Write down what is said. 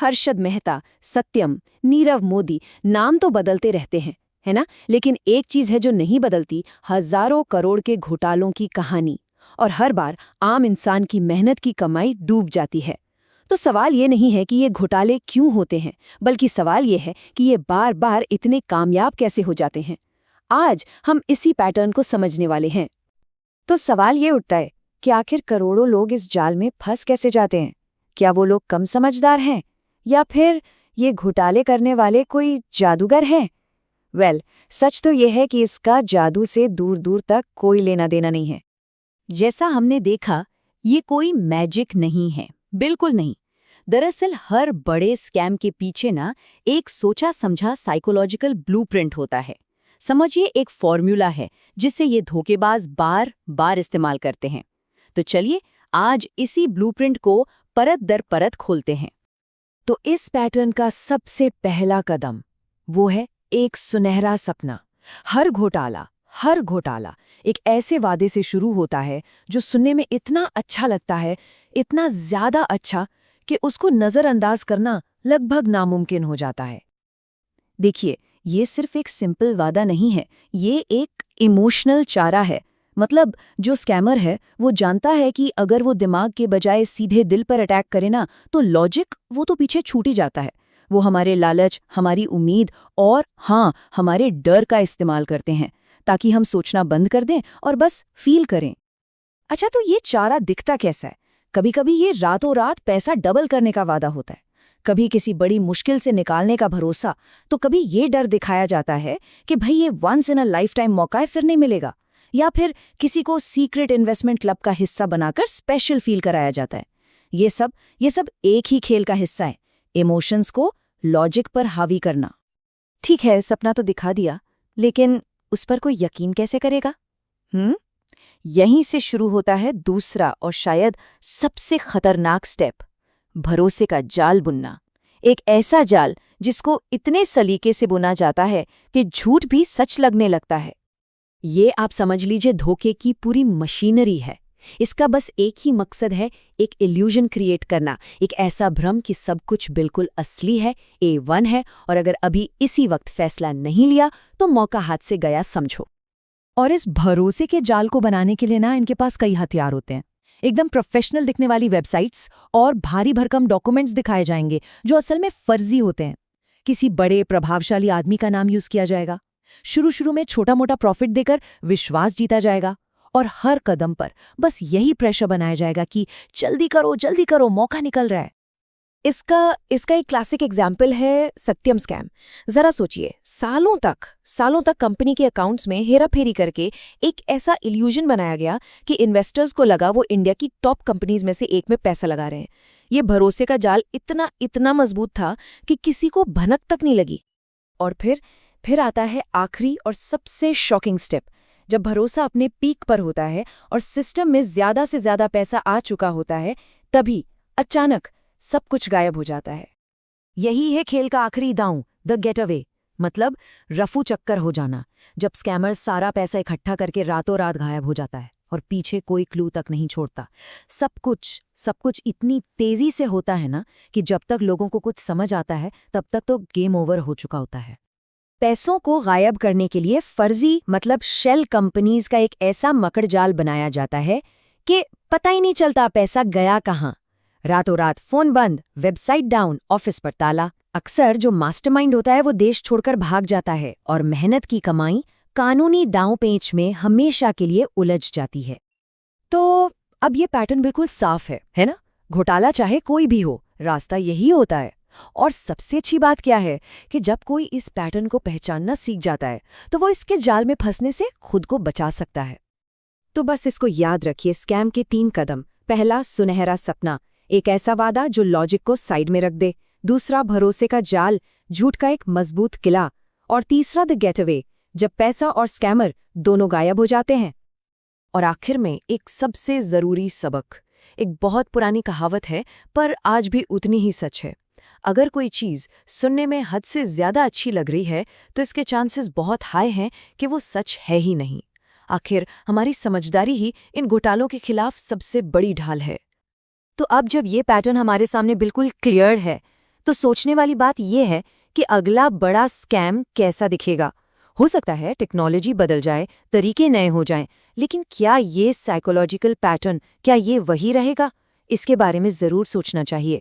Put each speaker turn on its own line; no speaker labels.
हर्षद मेहता, सत्यम, नीरव मोदी, नाम तो बदलते रहते हैं, है ना? लेकिन एक चीज है जो नहीं बदलती, हजारों करोड़ के घोटालों की कहानी। और हर बार आम इंसान की मेहनत की कमाई डूब जाती है। तो सवाल ये नहीं है कि ये घोटाले क्यों होते हैं, बल्कि सवाल ये है कि ये बार बार इतने कामयाब कैसे हो जाते हैं। आज हम इसी पैटर्न को समझने वाले हैं।
तो सवाल ये उठता है कि आखिर करोड़ों लोग इस जाल में फंस कैसे जाते हैं? क्या वो लोग कम समझदार हैं या फिर ये घोटाले करने वाले कोई जादूगर हैं? सच तो ये है कि इसका जादू से दूर दूर तक कोई लेना देना नहीं है।
जैसा हमने देखा, ये कोई मैजिक नहीं है, बिल्कुल नहीं। दरअसल हर बड़े स्कैम के पीछे ना एक सोचा समझा साइकोलॉजिकल ब्लूप्रिंट होता है। समझिए एक फॉर्मूला है जिसे ये धोखेबाज बार बार इस्तेमाल करते हैं। तो चलिए आज इसी ब्लूप्रिंट को परत दर परत खोलते हैं।
तो इस पैटर्न का सबसे पहला कदम वो है एक सुनहरा सपना। हर घोटाला एक ऐसे वादे से शुरू होता है जो सुनने में इतना अच्छा लगता है, इतना ज्यादा अच्छा कि उसको नजरअंदाज करना लगभग नामुमकिन हो जाता है।
देखिए, ये सिर्फ एक सिंपल वादा नहीं है, ये एक इमोशनल चारा है। मतलब जो स्कैमर है वो जानता है कि अगर वो दिमाग के बजाय सीधे दिल पर अटैक करे ना, तो लॉजिक वो तो पीछे छूट ही जाता है। वो हमारे लालच, हमारी उम्मीद और हाँ, हमारे डर का इस्तेमाल करते हैं ताकि हम सोचना बंद कर दें और बस फील करें। अच्छा, तो ये चारा दिखता कैसा है? कभी-कभी ये रातों रात पैसा डबल करने का वादा होता है, कभी किसी बड़ी मुश्किल से निकालने का भरोसा, तो कभी ये डर दिखाया जाता है कि भाई ये once in a lifetime मौका है, फिर नहीं मिलेगा। या फिर किसी को सीक्रेट इन्वेस्टमेंट क्लब का हिस्सा बनाकर स्पेशल फील कराया जाता है। ये सब एक ही खेल का हिस्सा है, इमोशंस को लॉजिक पर हावी करना।
ठीक है, सपना तो दिखा दिया, लेकिन उस पर कोई यकीन कैसे करेगा? यहीं से शुरू होता है दूसरा और शायद सबसे खतरनाक स्टेप, भरोसे का जाल बुनना। एक ऐसा जाल जिसको इतने सलीके से बुना जाता है कि झूठ भी सच लगने लगता है।
ये आप समझ लीजिए धोखे की पूरी मशीनरी है। इसका बस एक ही मकसद है, एक इल्यूजन क्रिएट करना, एक ऐसा भ्रम कि सब कुछ बिल्कुल असली है, A1 है, और अगर अभी इसी वक्त फैसला नहीं लिया तो मौका हाथ से गया समझो।
और इस भरोसे के जाल को बनाने के लिए ना इनके पास कई हथियार होते हैं। एकदम प्रोफेशनल दिखने वाली वेबसाइट्स और भारी भरकम डॉक्यूमेंट्स दिखाए जाएंगे जो असल में फर्जी होते हैं। किसी बड़े प्रभावशाली आदमी का नाम यूज किया जाएगा, शुरू में छोटा मोटा प्रॉफिट देकर विश्वास जीता जाएगा, और हर कदम पर बस यही प्रेशर बनाया जाएगा कि जल्दी करो, मौका निकल रहा है। इसका एक क्लासिक एग्जाम्पल है सत्यम स्कैम। जरा सोचिए, सालों तक कंपनी के अकाउंट्स में हेराफेरी करके एक ऐसा इल्यूजन बनाया गया कि इन्वेस्टर्स को लगा वो इंडिया की टॉप कंपनीज में से एक में पैसा लगा रहे हैं। ये भरोसे का जाल इतना मजबूत था कि किसी को भनक तक नहीं लगी। और फिर आता है आखिरी और सबसे शॉकिंग स्टेप। जब भरोसा अपने पीक पर होता है और सिस्टम में ज्यादा से ज्यादा पैसा आ चुका होता है, तभी अचानक सब कुछ गायब हो जाता है। यही है खेल का आखिरी दांव, द गेट अवे, मतलब रफू चक्कर हो जाना। जब स्कैमर सारा पैसा इकट्ठा करके रातों रात गायब हो जाता है और पीछे कोई क्लू तक नहीं छोड़ता। सब कुछ इतनी तेजी से होता है ना कि जब तक लोगों को कुछ समझ आता है तब तक तो गेम ओवर हो चुका होता है। पैसों को गायब करने के लिए फर्जी मतलब शेल कंपनीज का एक ऐसा मकड़जाल बनाया जाता है कि पता ही नहीं चलता पैसा गया कहाँ। रातों रात फोन बंद, वेबसाइट डाउन, ऑफिस पर ताला। अक्सर जो मास्टरमाइंड होता है वो देश छोड़कर भाग जाता है और मेहनत की कमाई कानूनी दांव पेंच में हमेशा के लिए उलझ जाती है। तो अब ये पैटर्न बिल्कुल साफ है ना? घोटाला चाहे कोई भी हो, रास्ता यही होता है। और सबसे अच्छी बात क्या है कि जब कोई इस पैटर्न को पहचानना सीख जाता है तो वो इसके जाल में फंसने से खुद को बचा सकता है। तो बस इसको याद रखिए, स्कैम के 3 कदम। पहला, सुनहरा सपना, एक ऐसा वादा जो लॉजिक को साइड में रख दे। दूसरा, भरोसे का जाल, झूठ का एक मजबूत किला। और तीसरा, द गेटअवे, जब पैसा और स्कैमर दोनों गायब हो जाते हैं। और आखिर में एक सबसे जरूरी सबक। एक बहुत पुरानी कहावत है पर आज भी उतनी ही सच है। अगर कोई चीज़ सुनने में हद से ज़्यादा अच्छी लग रही है तो इसके चांसेस बहुत हाई हैं कि वो सच है ही नहीं। आखिर हमारी समझदारी ही इन घोटालों के खिलाफ सबसे बड़ी ढाल है। तो अब जब ये पैटर्न हमारे सामने बिल्कुल क्लियर है,
तो सोचने वाली बात यह है कि अगला बड़ा स्कैम कैसा दिखेगा। हो सकता है टेक्नोलॉजी बदल जाए, तरीके नए हो जाएं, लेकिन क्या ये साइकोलॉजिकल पैटर्न, क्या ये वही रहेगा? इसके बारे में ज़रूर सोचना चाहिए।